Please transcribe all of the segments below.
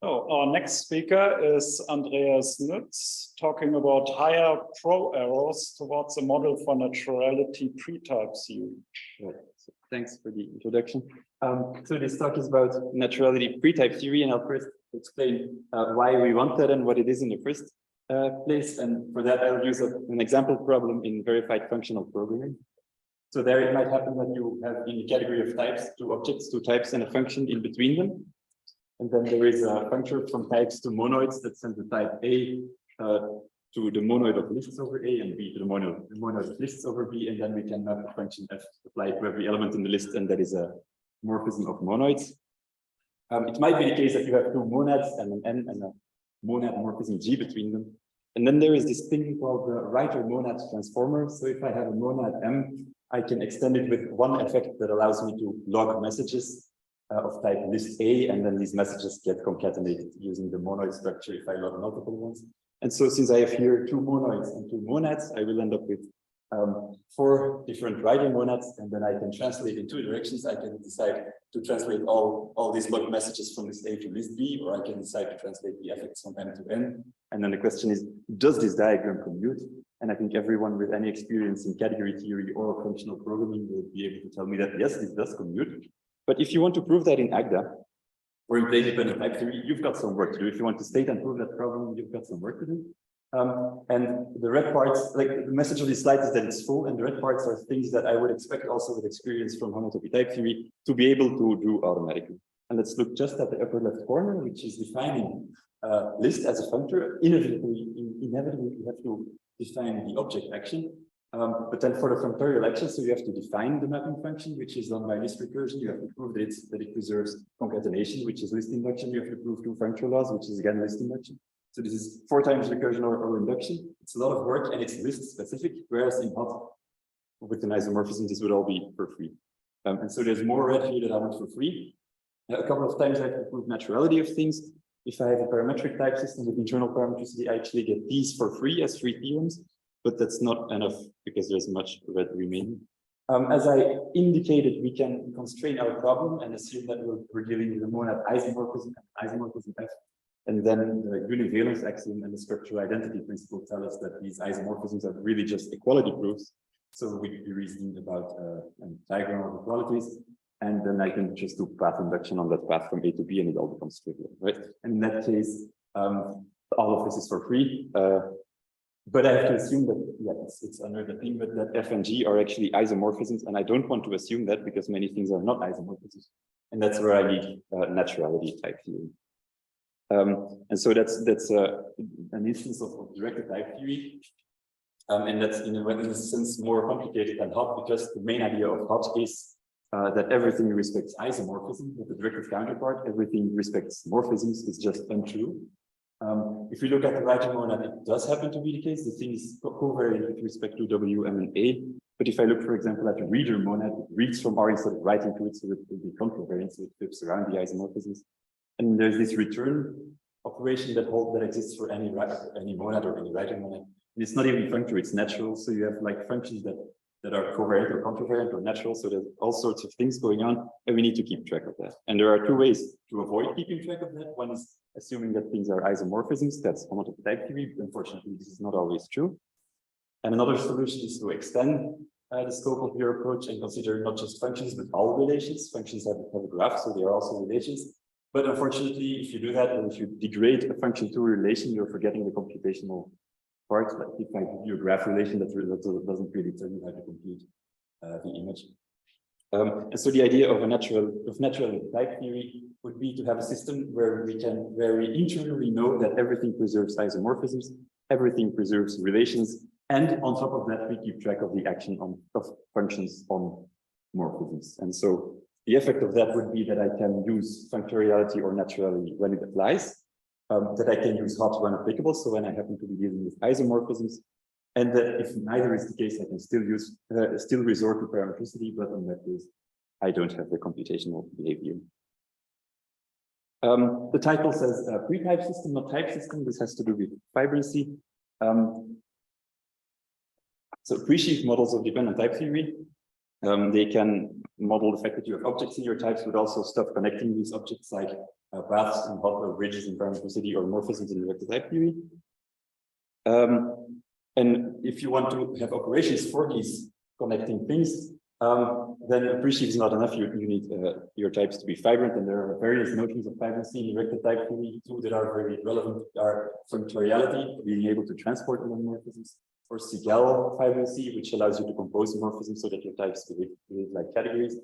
So our next speaker is Andreas Nuyts, talking about higher pro-errors towards a model for naturality pretype theory. Right. So thanks for the introduction. So this talk is about naturality pretype theory, and I'll first explain why we want that and what it is in the first place. And for that, I'll use an example problem in verified functional programming. So there it might happen that you have in the category of types, two objects, two types, and a function in between them. And then there is a functor from types to monoids that sends the type A to the monoid of lists over A and B to the monoid of lists over B. And then we can map the function F applied to every element in the list, and that is a morphism of monoids. It might be the case that you have two monads and an N and a monad morphism G between them. And then there is this thing called the writer monad transformer. So if I have a monad M, I can extend it with one effect that allows me to log messages of type list A, and then these messages get concatenated using the monoid structure if I log multiple ones. And so since I have here two monoids and two monads, I will end up with 4 different writer monads, and then I can translate in 2 directions. I can decide to translate all these log messages from list A to list B, or I can decide to translate the effects from M to N. And then the question is, does this diagram commute? And I think everyone with any experience in category theory or functional programming will be able to tell me that yes, this does commute. But if you want to prove that in AGDA or in plane-dependent type theory, you've got some work to do. If you want to state and prove that problem, you've got some work to do. And the red parts, like the message of this slide is that it's full, and the red parts are things that I would expect also with experience from HoTT type theory to be able to do automatically. And let's look just at the upper left corner, which is defining list as a functor. Inevitably, you have to define the object action. But then for the functorial action, so you have to define the mapping function, which is done by list recursion. You have to prove that it preserves concatenation, which is list induction. You have to prove 2 functional laws, which is again list induction. So this is 4 times recursion or induction. It's a lot of work, and it's list specific, whereas in HoTT, with an isomorphism, this would all be for free. And so there's more red here that I want for free. A couple of times I have to prove naturality of things. If I have a parametric type system with internal parametricity, I actually get these for free as free theorems. But that's not enough because there's much red remaining. As I indicated, we can constrain our problem and assume that we're dealing with a monad isomorphism F. And then the univalence axiom and the structural identity principle tell us that these isomorphisms are really just equality proofs. So we reason about a diagram of equalities, and then I can just do path induction on that path from A to B, and it all becomes trivial, right? And in that case, all of this is for free. But I have to assume that, yeah, it's under the thing, but that F and G are actually isomorphisms, and I don't want to assume that because many things are not isomorphisms. And that's where I need naturality type theory. And so that's an instance of directed type theory. And that's in a sense more complicated than HoTT, because the main idea of HoTT is that everything respects isomorphism, but the directed counterpart, everything respects morphisms, is just untrue. If we look at the writing monad, it does happen to be the case. The thing is covariant with respect to W, M, and A. But if I look, for example, at the reader monad, it reads from R instead of writing to it, so it will be contravariant, so it flips around the isomorphisms. And there's this return operation that exists for any monad or any writing monad. And it's not even functor, it's natural. So you have like functions that are covariant or contravariant or natural. So there's all sorts of things going on, and we need to keep track of that. And there are 2 ways to avoid keeping track of that. One is assuming that things are isomorphisms. That's HoTT type theory. Unfortunately, this is not always true. And another solution is to extend the scope of your approach and consider not just functions, but all relations. Functions have a graph, so they are also relations. But unfortunately, if you do that, and if you degrade a function to a relation, you're forgetting the computational part. Like if I give you a graph relation, that doesn't really tell you how to compute the image. And so the idea of natural type theory would be to have a system where we internally know that everything preserves isomorphisms, everything preserves relations, and on top of that, we keep track of the action of functions on morphisms. And so the effect of that would be that I can use functoriality or naturality when it applies, that I can use HoTT when applicable, so when I happen to be dealing with isomorphisms, and that if neither is the case, I can still resort to parametricity, but in that case, I don't have the computational behavior. The title says pretype system, not type system. This has to do with vibrancy. So pre-sheaf models of dependent type theory They can model the fact that you have objects in your types, but also stuff connecting these objects like paths and bridges in parametricity or morphisms in vector type theory. And if you want to have operations for these connecting things, then a presheaf is not enough. You need your types to be fibrant, and there are various notions of vibrancy in vector type theory too that are very relevant. Are functoriality, being able to transport along morphisms, or Siegel vibrancy, which allows you to compose morphisms so that your types behave like categories.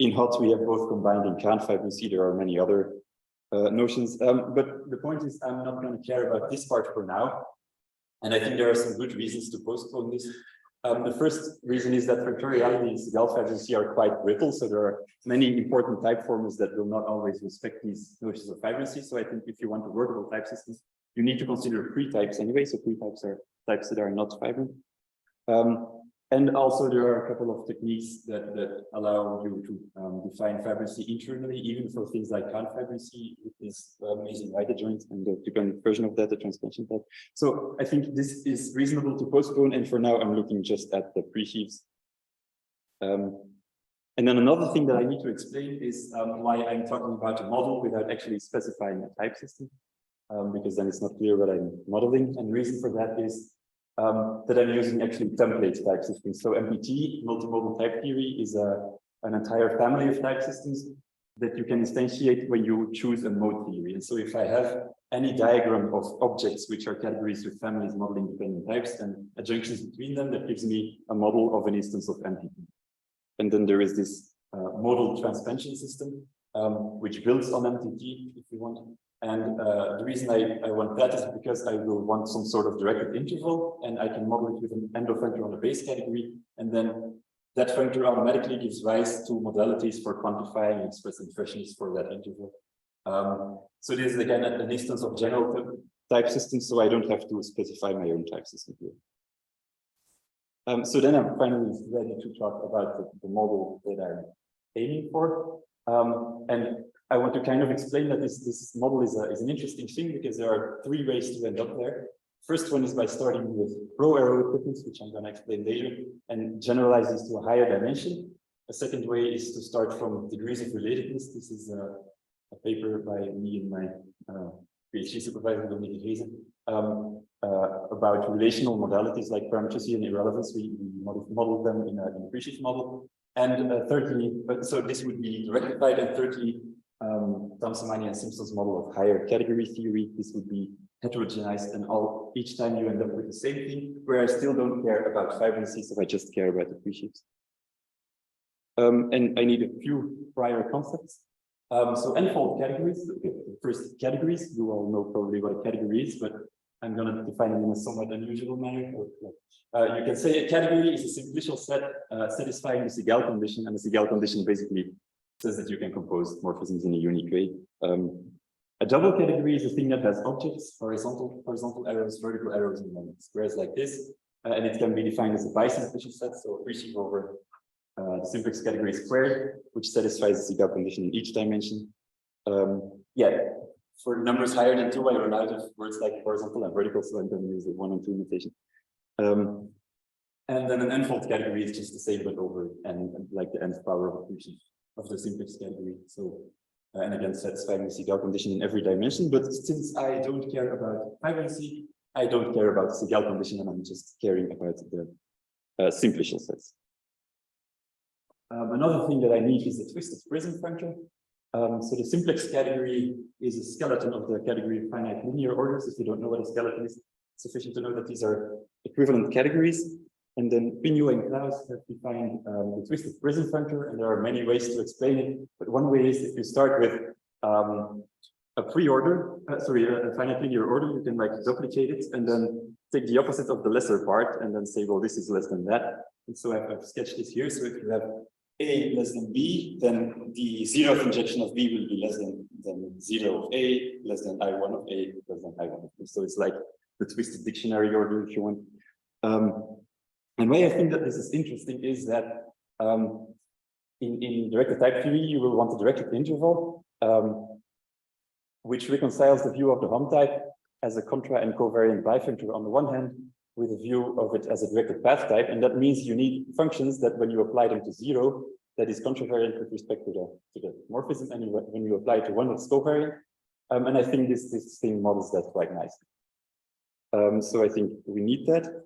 In HoTT, we have both combined in Kant vibrancy. There are many other notions, but the point is, I'm not going to care about this part for now. And I think there are some good reasons to postpone this. The first reason is that functoriality and Siegel vibrancy are quite brittle, so there are many important type formers that will not always respect these notions of vibrancy. So I think if you want a workable type system, you need to consider pretypes anyway. So pretypes are types that are not vibrant. And also there are a couple of techniques that allow you to define vibrancy internally, even for things like Kant vibrancy with this amazing right adjoint and the dependent version of that, the transpension type. So I think this is reasonable to postpone, and for now I'm looking just at the presheaves. And then another thing that I need to explain is why I'm talking about a model without actually specifying a type system, because then it's not clear what I'm modeling. And the reason for that is that I'm using actually template type systems. So MPT, multimodal type theory, is an entire family of type systems that you can instantiate when you choose a mode theory. And so if I have any diagram of objects which are categories with families modeling dependent types and adjunctions between them, that gives me a model of an instance of MPT. And then there is this modal transpension system, which builds on MPT, if you want. And the reason I want that is because I will want some sort of directed interval, and I can model it with an endo functor on the base category, and then that functor automatically gives rise to modalities for quantifying and expressing freshness for that interval. So this is again an instance of general type systems, so I don't have to specify my own type system here. So then I'm finally ready to talk about the model that I'm aiming for. And I want to kind of explain that this model is an interesting thing, because there are three ways to end up there. First one is by starting with row arrow equivalence, which I'm going to explain later, and generalize this to a higher dimension. A second way is to start from degrees of relatedness. This is a paper by me and my PhD supervisor, Dominique Rezen, about relational modalities like parametricity and irrelevance. We modeled them in a presheaf model. And thirdly, so this would be rectified. And thirdly, Thompson-Mani and Simpson's model of higher category theory. This would be heterogenized, and each time you end up with the same thing, where I still don't care about vibrancy, so I just care about the presheaves. And I need a few prior concepts. So n-fold categories. Okay, first, categories. You all know probably what a category is, but I'm going to define it in a somewhat unusual manner. You can say a category is a simplicial set satisfying the Siegel condition, and the Siegel condition basically says that you can compose morphisms in a unique way. A double category is a thing that has objects, horizontal arrows, vertical arrows, and squares like this, and it can be defined as a bisimplicial set, so a presheaf over the simplex category squared, which satisfies the Siegel condition in each dimension. Yeah, for numbers higher than 2, I run out of words like horizontal and vertical, so I'm going to use the 1 and 2 notation. And then an n-fold category is just the same, but over and like the nth power of a presheaf of the simplex category. So, and again, satisfying the Siegel condition in every dimension. But since I don't care about vibrancy, I don't care about the Siegel condition, and I'm just caring about the simplicial sets. Another thing that I need is a twisted prism functor. So the simplex category is a skeleton of the category of finite linear orders. If you don't know what a skeleton is, it's sufficient to know that these are equivalent categories. And then Pinot and Klaus have defined the twisted prism functor, and there are many ways to explain it. But one way is if you start with a pre-order, a finite linear order, you can like duplicate it and then take the opposite of the lesser part and then say, well, this is less than that. And so I've sketched this here. So if you have A less than B, then the zeroth injection of B will be less than 0 of A, less than I1 of A, less than I1 of B. So it's like the twisted dictionary order, if you want. And why I think that this is interesting is that in directed type theory, you will want a directed interval, which reconciles the view of the HoM type as a contra and covariant bifunctor on the one hand, with a view of it as a directed path type, and that means you need functions that when you apply them to 0, that is contravariant with respect to the morphism, and when you apply it to 1, it's covariant. And I think this thing models that quite nicely. So I think we need that.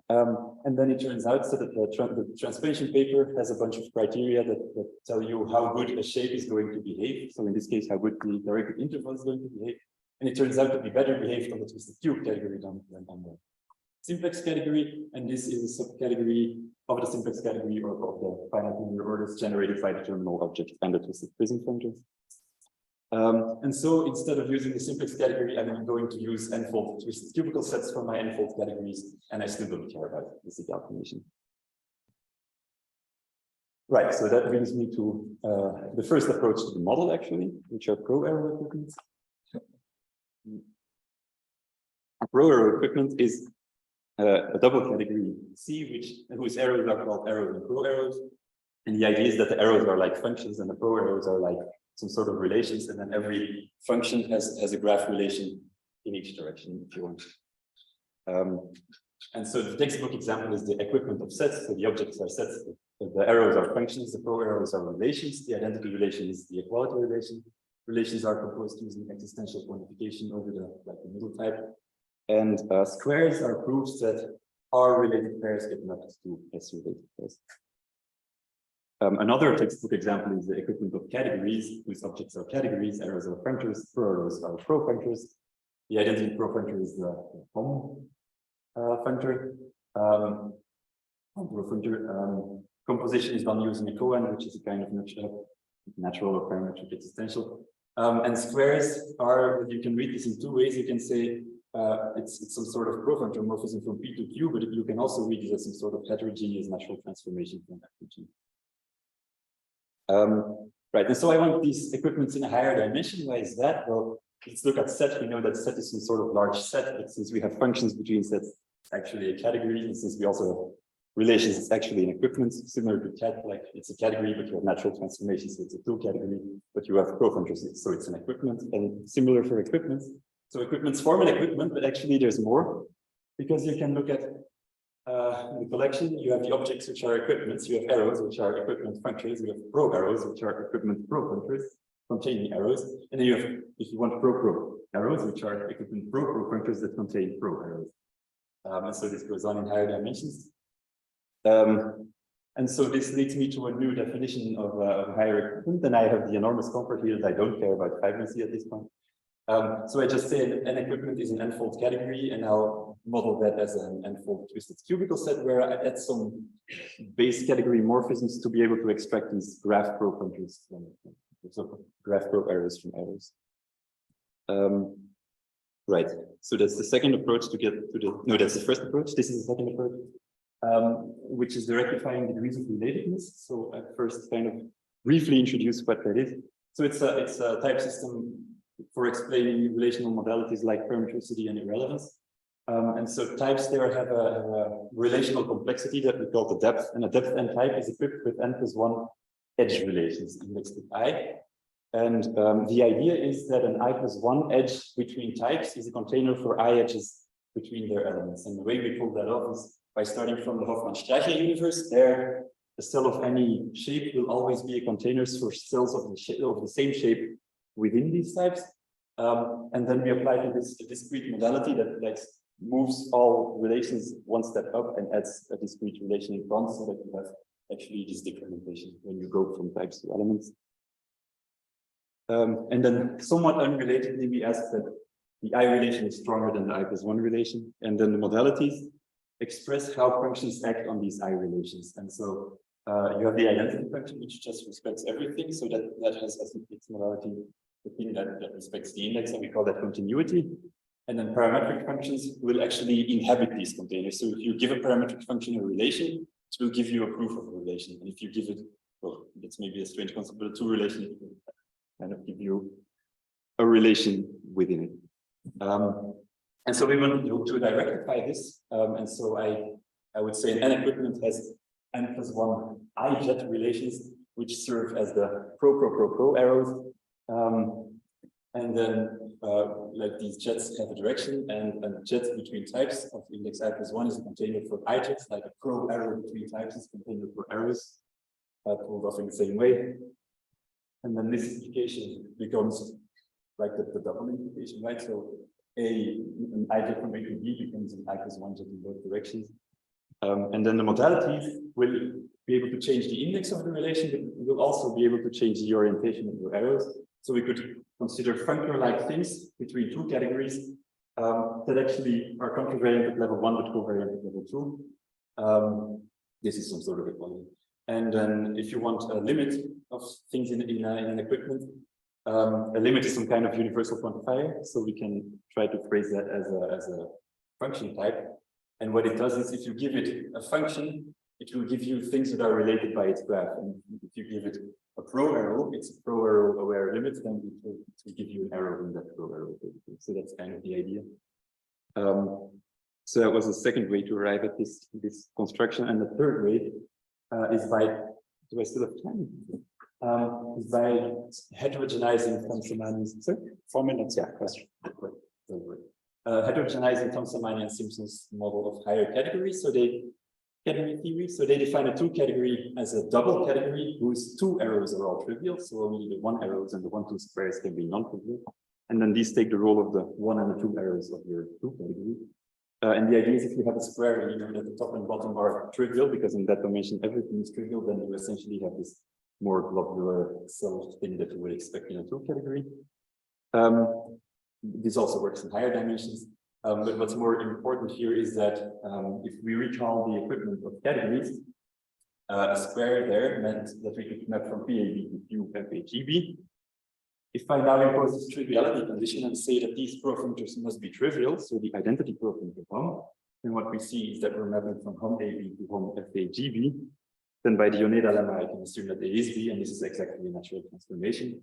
And then it turns out that the transformation paper has a bunch of criteria that tell you how good a shape is going to behave. So in this case, how good the directed interval is going to behave. And it turns out to be better behaved on the twisted cube category than on the simplex category. And this is a subcategory of the simplex category or of the finite linear orders generated by the terminal object and the twisted prism functions. And so instead of using the simplex category, I'm going to use n-fold twisted cubical sets for my n-fold categories, and I still don't care about this calculation. Right, so that brings me to the first approach to the model, actually, which are pro-arrow equipment. Pro-arrow equipment is a double category C, whose arrows are called arrows and pro-arrows. And the idea is that the arrows are like functions and the pro-arrows are like some sort of relations, and then every function has a graph relation in each direction, if you want. And so the textbook example is the equipment of sets. So the objects are sets, the arrows are functions, the pro-arrows are relations, the identity relation is the equality relation. Relations are proposed using existential quantification over the middle type. And squares are proofs that R-related pairs get mapped to S-related pairs. Another textbook example is the equipment of categories, whose objects are categories, arrows are functors, pro-arrows are pro-functors. The identity pro-functor is the POM functor. Composition is done using a koan, which is a kind of natural or parametric existential. And squares are, you can read this in two ways. You can say it's some sort of pro-functor morphism from P to Q, but you can also read it as some sort of heterogeneous natural transformation from F to G. Right, and so I want these equipments in a higher dimension. Why is that? Well, let's look at set. We know that set is some sort of large set, but since we have functions between sets, it's actually a category, and since we also have relations, it's actually an equipment, similar to cat, like it's a category, but you have natural transformations, so it's a tool category, but you have pro-functors, so it's an equipment, and similar for equipments. So equipments form an equipment, but actually there's more, because you can look at in the collection, you have the objects which are equipments, you have arrows which are equipment functors, you have pro-arrows which are equipment pro-functors containing arrows, and then you have, if you want pro-arrows, which are equipment pro-functors that contain pro-arrows. And so this goes on in higher dimensions. And so this leads me to a new definition of higher equipment, and I have the enormous comfort here that I don't care about vibrancy at this point. So I just say an equipment is an n-fold category, and I'll model that as an n-fold twisted cubical set where I add some base category morphisms to be able to extract these graph pro-functors from graph pro-arrows from arrows. Right, so that's the second approach to get to the, no, that's the first approach. This is the second approach, which is the rectifying degrees of relatedness. So I first kind of briefly introduce what that is. So it's a type system for explaining relational modalities like parametricity and irrelevance. And so types there have a relational complexity that we call the depth, and a depth n type is equipped with n+1 edge relations indexed with I. And the idea is that an I+1 edge between types is a container for I edges between their elements. And the way we pull that off is by starting from the Hoffmann-Streicher universe. There, a cell of any shape will always be a container for cells of the same shape within these types. And then we apply to this a discrete modality that like moves all relations one step up and adds a discrete relation in front, so that you have actually this decrementation when you go from types to elements. And then somewhat unrelatedly, we ask that the I relation is stronger than the I+1 relation, and then the modalities express how functions act on these I relations. And so you have the identity function, which just respects everything, so that has as its modality the thing that respects the index, and we call that continuity. And then parametric functions will actually inhabit these containers. So if you give a parametric function a relation, it will give you a proof of a relation. And if you give it, well, that's maybe a strange concept, but a two relation, it will kind of give you a relation within it. And so we want to directify this. And so I would say an equipment has n+1 I-jet relations, which serve as the pro arrows. And then like these jets have a direction, and jets between types of index I+1 is a container for ijets, like a pro arrow between types is a container for arrows, pulled off in the same way. And then this implication becomes like the double implication, right? So an ij from A to B becomes an I+1 jet in both directions. And then the modalities will be able to change the index of the relation, but we will also be able to change the orientation of the arrows. So we could consider functor-like things between two categories that actually are contravariant at level 1 but covariant at level 2. This is some sort of equality. And then if you want a limit of things in an equipment, a limit is some kind of universal quantifier. So we can try to phrase that as a function type. And what it does is if you give it a function, it will give you things that are related by its graph. And if you give it a pro arrow, it's a pro arrow aware limit, then it will give you an arrow in that pro arrow. So that's kind of the idea. So that was the second way to arrive at this construction. And the third way is by, do I still have time? Is by heterogenizing Thompson-Manian. Sorry? 4 minutes, yeah, question. Heterogenizing Thompson-Manian Simpson's model of higher categories. So category theory. So they define a 2 category as a double category whose 2 arrows are all trivial. So only the 1 arrows and the 1, 2 squares can be non-trivial. And then these take the role of the 1 and the 2 arrows of your 2 category. And the idea is if you have a square and you know that the top and bottom are trivial, because in that dimension everything is trivial, then you essentially have this more globular cell thing that you would expect in a 2 category. This also works in higher dimensions. But what's more important here is that if we recall the equipment of categories, a square there meant that we could map from PAB to QFAGB. If I now impose this triviality condition and say that these profunctors must be trivial, so the identity profunctor HOM, then what we see is that we're mapping from HOM AB to HOM FAGB. Then by the Yoneda lemma, I can assume that A is B, and this is exactly a natural transformation.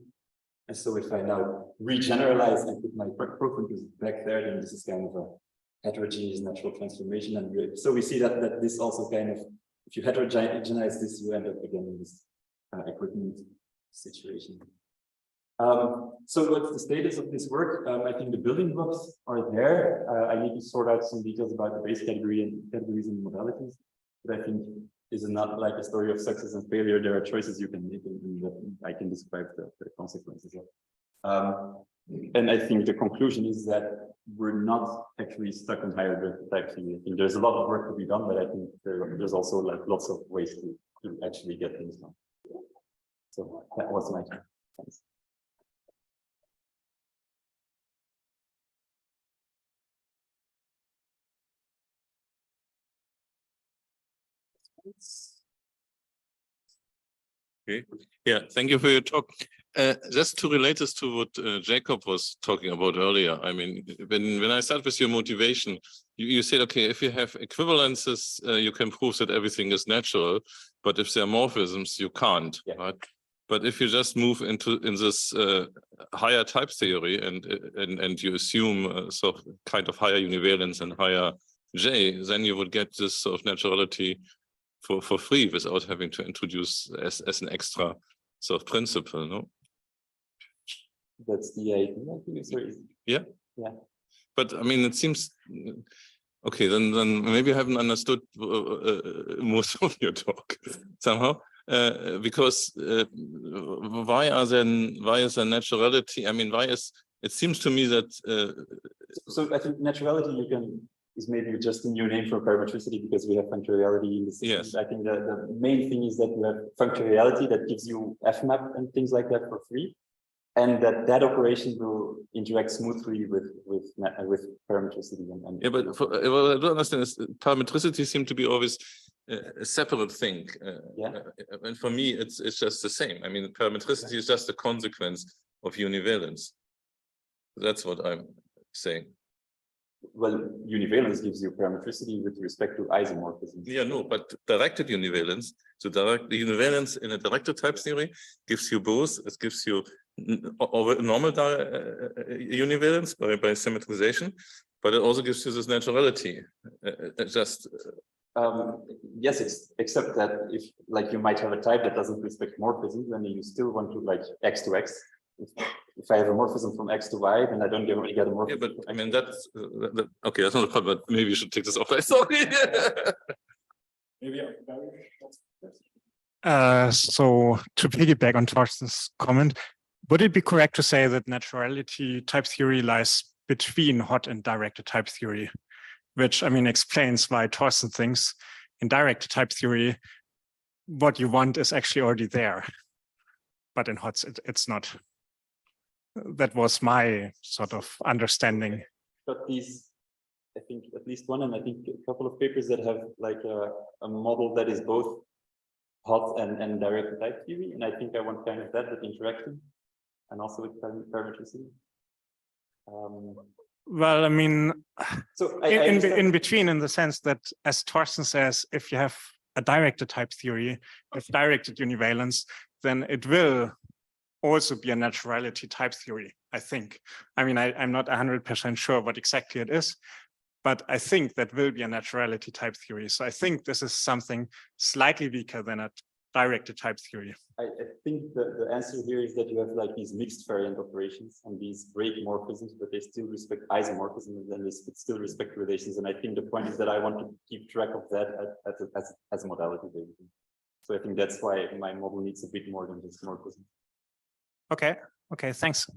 And so if I now regeneralize and put my profunctors back there, then this is kind of a heterogeneous natural transformation. And so we see that this also kind of, if you heterogenize this, you end up again in this equipment situation. So what's the status of this work? I think the building blocks are there. I need to sort out some details about the base category and categories and modalities, but I think is not like a story of success and failure. There are choices you can make, and I can describe the consequences of. And I think the conclusion is that we're not actually stuck on higher type theory. I think there's a lot of work to be done, but I think there's also like lots of ways to actually get things done. So that was my time. Thanks. Okay. Yeah, thank you for your talk. Just to relate this to what Jacob was talking about earlier. I mean, when I start with your motivation, you said, okay, if you have equivalences, you can prove that everything is natural, but if there are morphisms, you can't, yeah. Right? But if you just move in this higher type theory and you assume sort of kind of higher univalence and higher J, then you would get this sort of naturality for free without having to introduce as an extra sort of principle, no? That's the idea. Yeah. Yeah. But I mean, it seems okay. Then maybe I haven't understood most of your talk somehow. Because why is there naturality? I mean, it seems to me that so I think naturality is maybe just a new name for parametricity because we have functoriality in the system. Yes. I think the main thing is that you have functoriality that gives you fmap and things like that for free, and that operation will interact smoothly with parametricity. Yeah, but what I don't understand is parametricity seems to be always a separate thing. Yeah. And for me, it's just the same. I mean, parametricity is just a consequence of univalence. That's what I'm saying. Well, univalence gives you parametricity with respect to isomorphism. Yeah, no, but directed univalence. So the univalence in a directed type theory gives you both. It gives you normal univalence by symmetrization, but it also gives you this naturality. Yes, except that if like you might have a type that doesn't respect morphism, then you still want to like X to X. if I have a morphism from X to Y, then I don't get a morphism. Yeah, but I mean, that's okay. That's not a problem, but maybe you should take this off. Sorry. Maybe So to piggyback on Torsten's comment, would it be correct to say that naturality type theory lies between hot and directed type theory, which I mean explains why Torsten thinks in directed type theory, what you want is actually already there, but in HoTT it's not. That was my sort of understanding. Got these, I think at least one, and I think a couple of papers that have like a model that is both hot and directed type theory, and I think I want kind of that with interaction and also with parametricity. Well, I mean, so in between, in the sense that, as Torsten says, if you have a directed type theory with directed univalence, then it will also be a naturality type theory, I think. I mean, I'm not 100% sure what exactly it is, but I think that will be a naturality type theory. So I think this is something slightly weaker than a directed type theory. I think the answer here is that you have like these mixed variant operations and these break morphisms, but they still respect isomorphism and they still respect relations. And I think the point is that I want to keep track of that as a modality, basically. So I think that's why my model needs a bit more than just morphism. Okay, thanks.